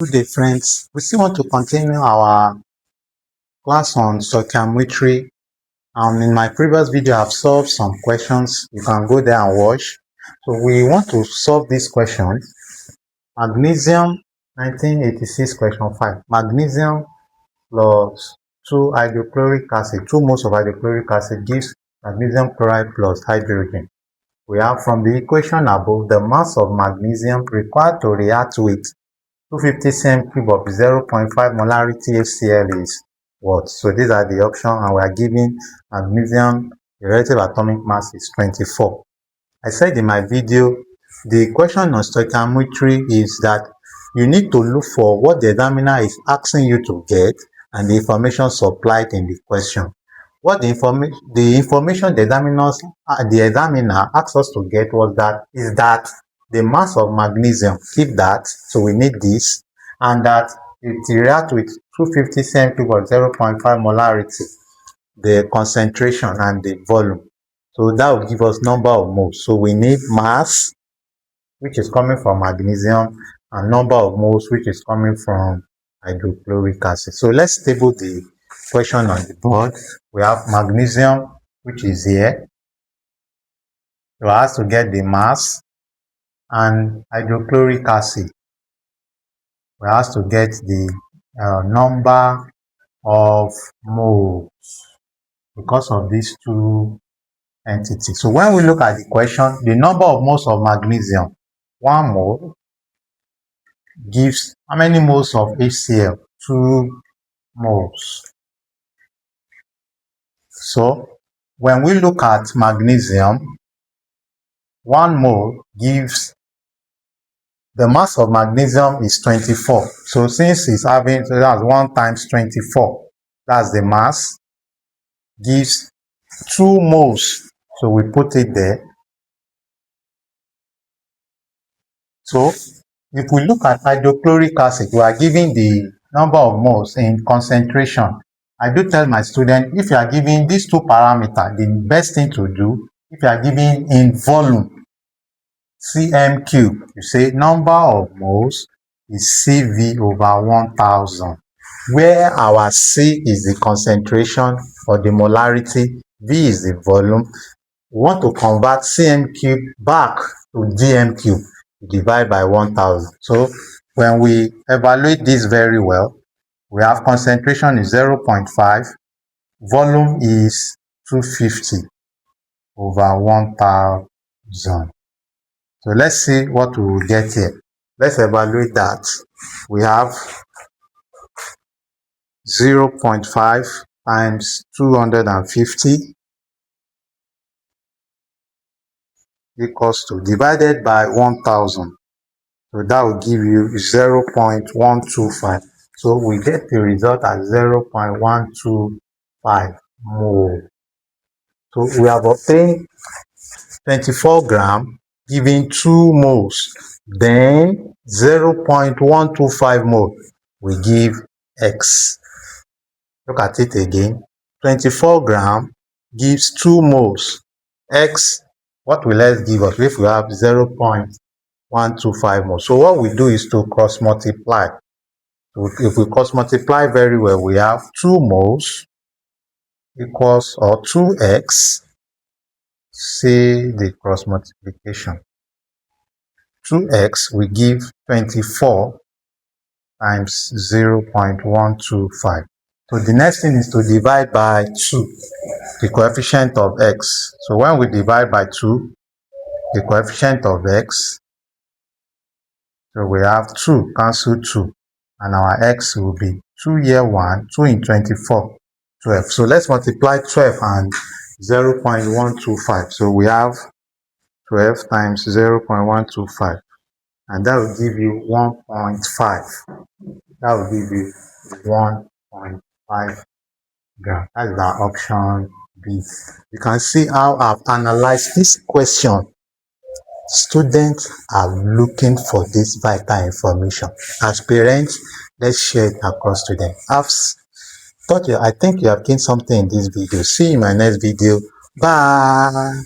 Good day, friends. We still want to continue our class on stoichiometry. In my previous video, I've solved some questions. You can go there and watch. So we want to solve this question. Magnesium, 1986, question 5. Magnesium plus 2 hydrochloric acid, 2 moles of hydrochloric acid gives magnesium chloride plus hydrogen. We have from the equation above, the mass of magnesium required to react with 250 cm³ of 0.5 molarity HCl is what? So these are the options, and we are giving magnesium, the relative atomic mass is 24. I said in my video, the question on stoichiometry is that you need to look for what the examiner is asking you to get and the information supplied in the question. What the information the examiner asked us to get was that the mass of magnesium, keep that, so we need this, and that it reacts with 250 cm³ of 0.5 molarity, the concentration and the volume. So that will give us number of moles. So we need mass, which is coming from magnesium, and number of moles, which is coming from hydrochloric acid. So let's table the question on the board. We have magnesium, which is here. So I have to get the mass, and hydrochloric acid, we have to get the number of moles because of these two entities. So when we look at the question, the number of moles of magnesium, 1 mole, gives how many moles of HCl? 2 moles. So when we look at magnesium, 1 mole gives, the mass of magnesium is 24. So since it's having, so that's 1 times 24, that's the mass, gives 2 moles. So we put it there. So if we look at hydrochloric acid, we are giving the number of moles in concentration. I do tell my students, if you are giving these two parameters, the best thing to do, if you are giving in volume, cm³, you say number of moles is CV over 1000, where our C is the concentration or the molarity, V is the volume. We want to convert cm³ back to dm³, divide by 1000. So when we evaluate this very well, we have concentration is 0.5, volume is 250 over 1000. So let's see what we will get here. Let's evaluate that. We have 0.5 times 250 equals to, divided by 1000. So that will give you 0.125. So we get the result as 0.125 mole. So we have obtained 24 grams giving 2 moles. Then 0.125 mole we give X. Look at it again. 24 grams gives 2 moles. X, what will X give us if we have 0.125 moles? So what we do is to cross multiply. So if we cross multiply very well, we have 2 moles equals, or 2x, say the cross multiplication. 2x we give 24 times 0.125. So the next thing is to divide by 2, the coefficient of x. So when we divide by 2, the coefficient of x, so we have 2, cancel 2, and our x will be 2 here 1, 2 in 24, 12. So let's multiply 12 and 0.125. So we have 12 times 0.125, and that will give you 1.5. That will give you 1.5 grams. That is our option B. You can see how I've analyzed this question. Students are looking for this vital information. As parents, let's share it across to them. I think you have gained something in this video. See you in my next video. Bye.